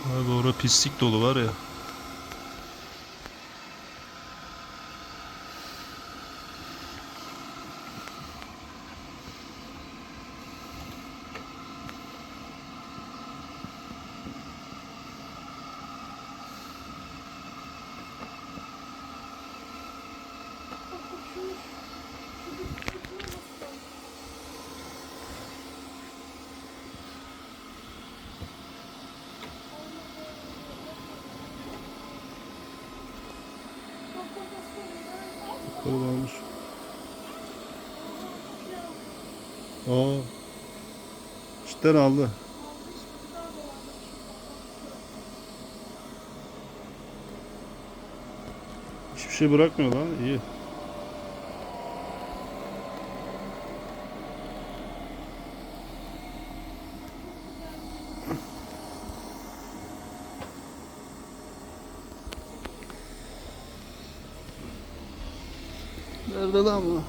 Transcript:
Abi orada pislik dolu var ya. Yukarı varmış. Aa, cidden aldı. Hiçbir şey bırakmıyor lan. İyi. Nerede lan bu?